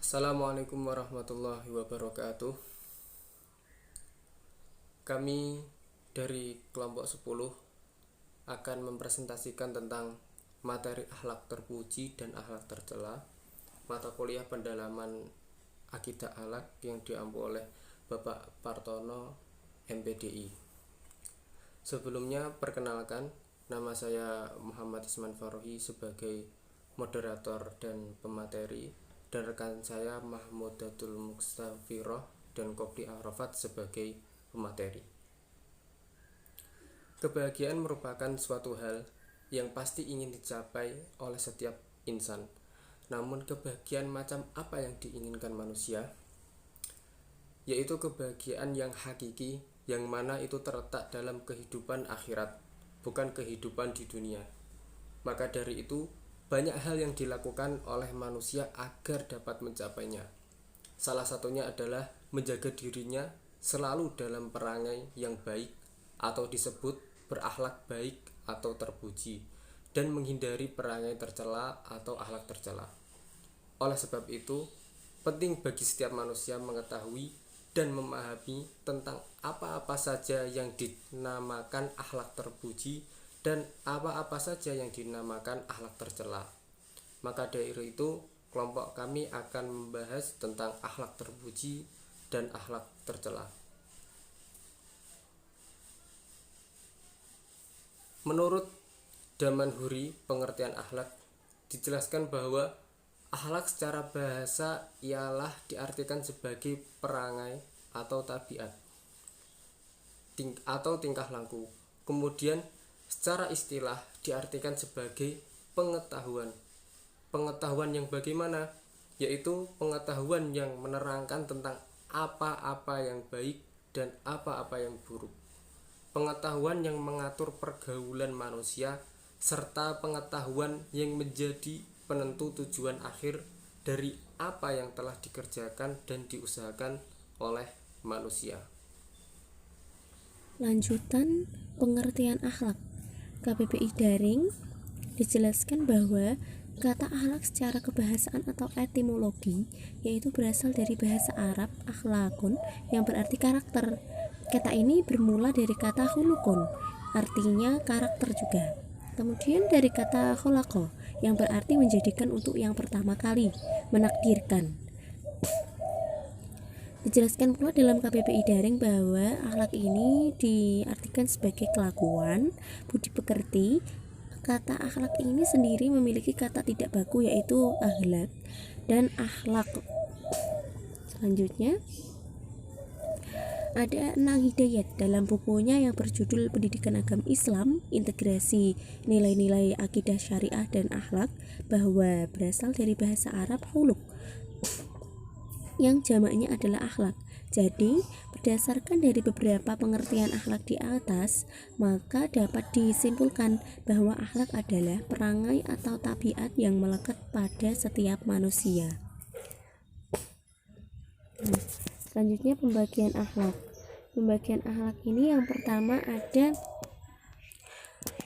Assalamualaikum warahmatullahi wabarakatuh. Kami dari kelompok 10 akan mempresentasikan tentang materi akhlak terpuji dan akhlak tercela, mata kuliah pendalaman akidah akhlak yang diampu oleh Bapak Partono, MPDI. Sebelumnya perkenalkan, nama saya Muhammad Isman Farohi sebagai moderator dan pemateri, dan rekan saya Mahmudatul Mustafiroh dan Kopdi Arafat sebagai pemateri. Kebahagiaan merupakan suatu hal yang pasti ingin dicapai oleh setiap insan. Namun kebahagiaan macam apa yang diinginkan manusia? Yaitu kebahagiaan yang hakiki, yang mana itu terletak dalam kehidupan akhirat, bukan kehidupan di dunia. Maka dari itu, banyak hal yang dilakukan oleh manusia agar dapat mencapainya. Salah satunya adalah menjaga dirinya selalu dalam perangai yang baik atau disebut berakhlak baik atau terpuji, dan menghindari perangai tercela atau akhlak tercela. Oleh sebab itu, penting bagi setiap manusia mengetahui dan memahami tentang apa-apa saja yang dinamakan akhlak terpuji dan apa-apa saja yang dinamakan akhlak tercela. Maka dari itu, kelompok kami akan membahas tentang akhlak terpuji dan akhlak tercela. Menurut Damanhuri, pengertian akhlak dijelaskan bahwa akhlak secara bahasa ialah diartikan sebagai perangai atau tabiat atau tingkah laku. Kemudian secara istilah diartikan sebagai pengetahuan. Pengetahuan yang bagaimana? Yaitu pengetahuan yang menerangkan tentang apa-apa yang baik dan apa-apa yang buruk. Pengetahuan yang mengatur pergaulan manusia, serta pengetahuan yang menjadi penentu tujuan akhir dari apa yang telah dikerjakan dan diusahakan oleh manusia. Lanjutan pengertian akhlak. KBBI Daring dijelaskan bahwa kata akhlak secara kebahasaan atau etimologi yaitu berasal dari bahasa Arab akhlakun yang berarti karakter. Kata ini bermula dari kata khulukun, artinya karakter juga. Kemudian dari kata khulaqo yang berarti menjadikan untuk yang pertama kali, menakdirkan. Dijelaskan pula dalam KBBI Daring bahwa akhlak ini diartikan sebagai kelakuan, budi pekerti. Kata akhlak ini sendiri memiliki kata tidak baku yaitu akhlak dan akhlak. Selanjutnya ada Nang Hidayat dalam bukunya yang berjudul Pendidikan Agama Islam, Integrasi Nilai-Nilai Akidah Syariah dan Akhlak, bahwa berasal dari bahasa Arab huluk yang jamaknya adalah akhlak. Jadi, berdasarkan dari beberapa pengertian akhlak di atas, maka dapat disimpulkan bahwa akhlak adalah perangai atau tabiat yang melekat pada setiap manusia. Selanjutnya pembagian akhlak. Pembagian akhlak ini yang pertama ada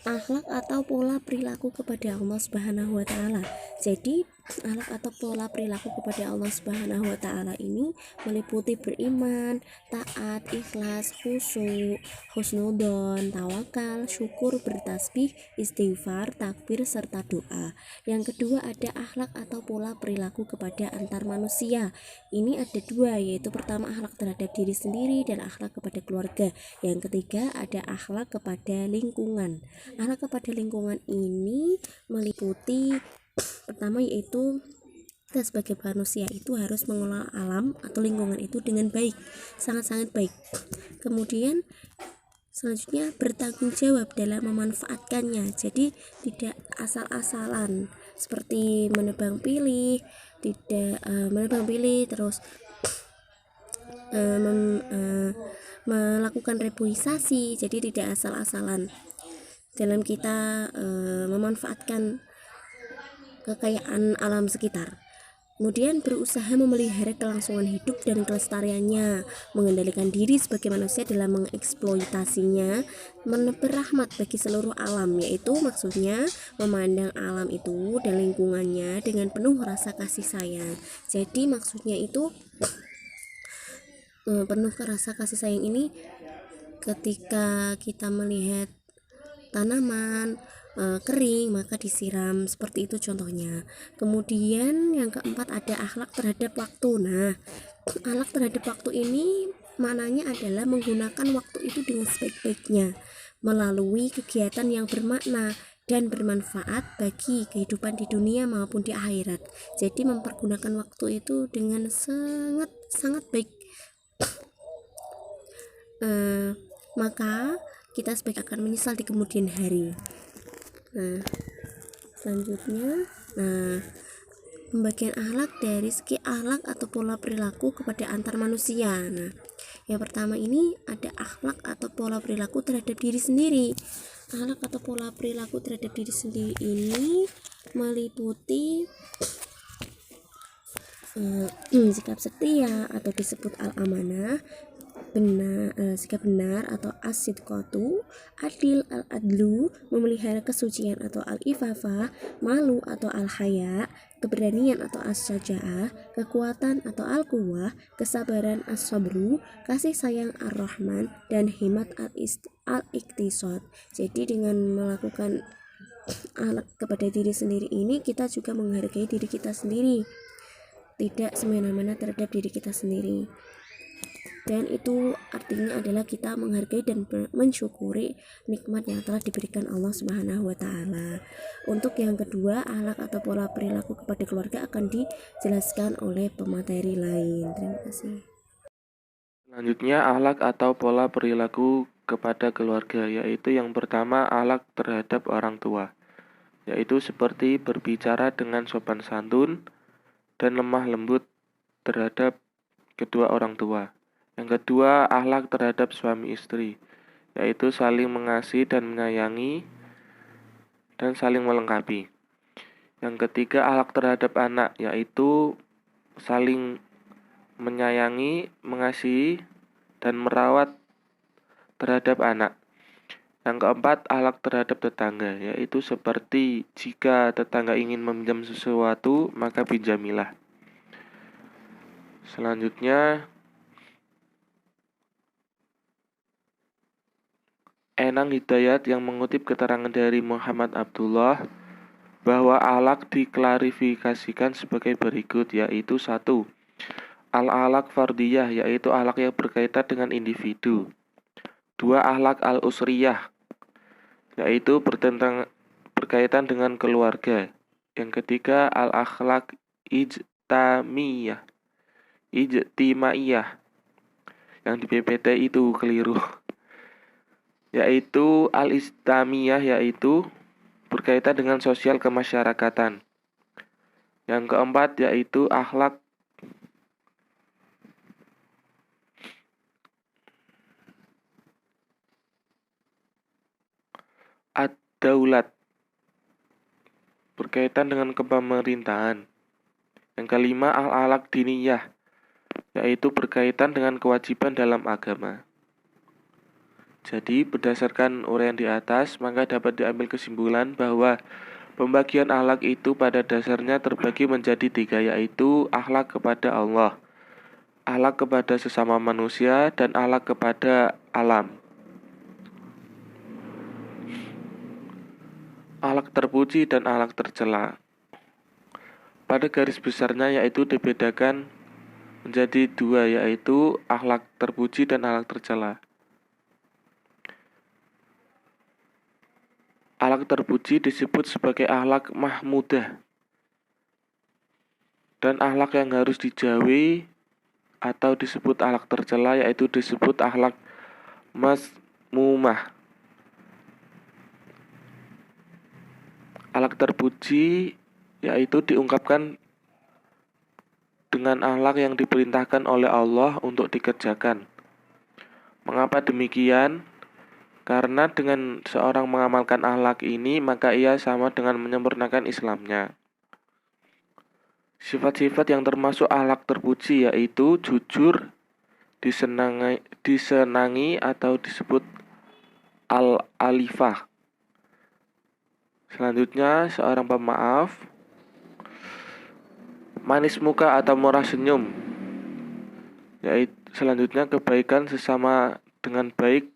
akhlak atau pola perilaku kepada Allah Subhanahu wa taala. Jadi, akhlak atau pola perilaku kepada Allah Subhanahu wa taala ini meliputi beriman, taat, ikhlas, khusyuk, husnudon, tawakal, syukur, bertasbih, istighfar, takbir serta doa. Yang kedua ada akhlak atau pola perilaku kepada antar manusia. Ini ada dua, yaitu pertama akhlak terhadap diri sendiri dan akhlak kepada keluarga. Yang ketiga ada akhlak kepada lingkungan. Akhlak kepada lingkungan ini meliputi pertama yaitu kita sebagai manusia itu harus mengelola alam atau lingkungan itu dengan baik, sangat-sangat baik. Kemudian selanjutnya bertanggung jawab dalam memanfaatkannya, jadi tidak asal-asalan seperti menebang pilih, terus melakukan reboisasi, jadi tidak asal-asalan dalam kita memanfaatkan kekayaan alam sekitar. Kemudian berusaha memelihara kelangsungan hidup dan kelestariannya, mengendalikan diri sebagai manusia dalam mengeksploitasinya, berrahmat bagi seluruh alam, yaitu maksudnya memandang alam itu dan lingkungannya dengan penuh rasa kasih sayang. Jadi maksudnya itu penuh rasa kasih sayang ini ketika kita melihat tanaman kering maka disiram, seperti itu contohnya. Kemudian yang keempat ada akhlak terhadap waktu. Nah, akhlak terhadap waktu ini maknanya adalah menggunakan waktu itu dengan sebaik-baiknya melalui kegiatan yang bermakna dan bermanfaat bagi kehidupan di dunia maupun di akhirat. Jadi mempergunakan waktu itu dengan sangat baik. Maka kita sebaik akan menyesal di kemudian hari. Nah, selanjutnya, pembagian akhlak dari segi akhlak atau pola perilaku kepada antar manusia. Nah, yang pertama ini ada akhlak atau pola perilaku terhadap diri sendiri. Akhlak atau pola perilaku terhadap diri sendiri ini meliputi sikap setia atau disebut al-amanah, sikap benar atau as-sidqatu, adil al-adlu, memelihara kesucian atau al-ifafa, malu atau al-haya, keberanian atau as-syaja'ah, kekuatan atau al-quwwah, kesabaran as-sabru, kasih sayang ar-rahman, dan himmat al-iktisad. Jadi dengan melakukan akhlak kepada diri sendiri ini, kita juga menghargai diri kita sendiri, tidak semena-mena terhadap diri kita sendiri. Dan itu artinya adalah kita menghargai dan mensyukuri nikmat yang telah diberikan Allah Subhanahu wa taala. Untuk yang kedua, akhlak atau pola perilaku kepada keluarga akan dijelaskan oleh pemateri lain. Terima kasih. Selanjutnya, akhlak atau pola perilaku kepada keluarga, yaitu yang pertama akhlak terhadap orang tua, yaitu seperti berbicara dengan sopan santun dan lemah lembut terhadap kedua orang tua. Yang kedua, akhlak terhadap suami istri, yaitu saling mengasihi dan menyayangi dan saling melengkapi. Yang ketiga, akhlak terhadap anak, yaitu saling menyayangi, mengasihi, dan merawat terhadap anak. Yang keempat, akhlak terhadap tetangga, yaitu seperti jika tetangga ingin meminjam sesuatu, maka pinjamilah. Selanjutnya, Enang Hidayat yang mengutip keterangan dari Muhammad Abdullah bahwa akhlak diklarifikasikan sebagai berikut, yaitu 1. Al-akhlak fardiyah, yaitu akhlak yang berkaitan dengan individu. 2. Akhlak al-usriyah, yaitu berkaitan dengan keluarga. Yang ketiga, al-akhlak ijtimaiyah, yang di PPT itu keliru, yaitu al-islamiyah, yaitu berkaitan dengan sosial kemasyarakatan. Yang keempat yaitu akhlak ad-daulat, berkaitan dengan kepemerintahan. Yang kelima, al-akhlak diniyah, yaitu berkaitan dengan kewajiban dalam agama. Jadi, berdasarkan uraian di atas, maka dapat diambil kesimpulan bahwa pembagian akhlak itu pada dasarnya terbagi menjadi 3, yaitu akhlak kepada Allah, akhlak kepada sesama manusia, dan akhlak kepada alam. Akhlak terpuji dan akhlak tercela. Pada garis besarnya yaitu dibedakan menjadi 2, yaitu akhlak terpuji dan akhlak tercela. Akhlak terpuji disebut sebagai akhlak mahmudah, dan akhlak yang harus dijauhi atau disebut akhlak tercela yaitu disebut akhlak mazmumah. Akhlak terpuji yaitu diungkapkan dengan akhlak yang diperintahkan oleh Allah untuk dikerjakan. Mengapa demikian? Karena dengan seorang mengamalkan akhlak ini, maka ia sama dengan menyempurnakan Islamnya. Sifat-sifat yang termasuk akhlak terpuji yaitu jujur, disenangi atau disebut al-alifah. Selanjutnya, seorang pemaaf, manis muka atau murah senyum. Yaitu selanjutnya kebaikan sesama dengan baik,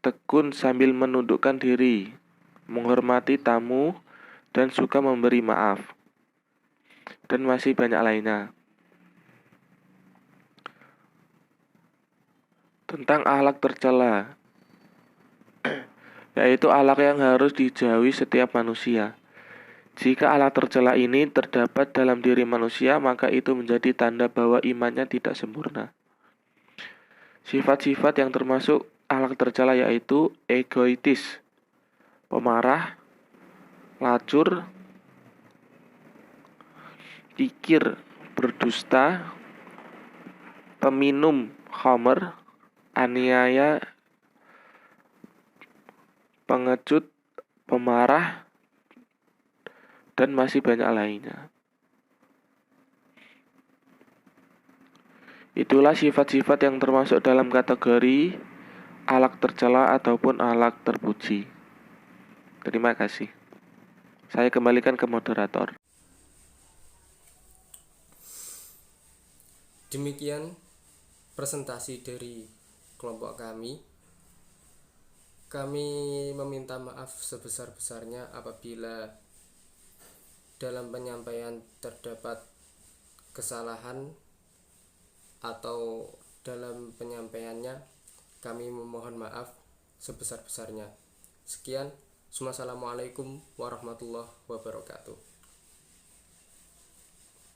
tekun sambil menundukkan diri, menghormati tamu dan suka memberi maaf. Dan masih banyak lainnya. Tentang akhlak tercela, yaitu akhlak yang harus dijauhi setiap manusia. Jika akhlak tercela ini terdapat dalam diri manusia, maka itu menjadi tanda bahwa imannya tidak sempurna. Sifat-sifat yang termasuk akhlak tercela yaitu egoitis, pemarah, lacur, kikir, berdusta, peminum khamr, aniaya, pengecut, pemarah, dan masih banyak lainnya. Itulah sifat-sifat yang termasuk dalam kategori akhlak tercela ataupun akhlak terpuji. Terima kasih. Saya kembalikan ke moderator. Demikian presentasi dari kelompok kami. Kami meminta maaf sebesar-besarnya apabila dalam penyampaian terdapat kesalahan atau dalam penyampaiannya kami memohon maaf sebesar-besarnya. Sekian, wassalamualaikum warahmatullahi wabarakatuh.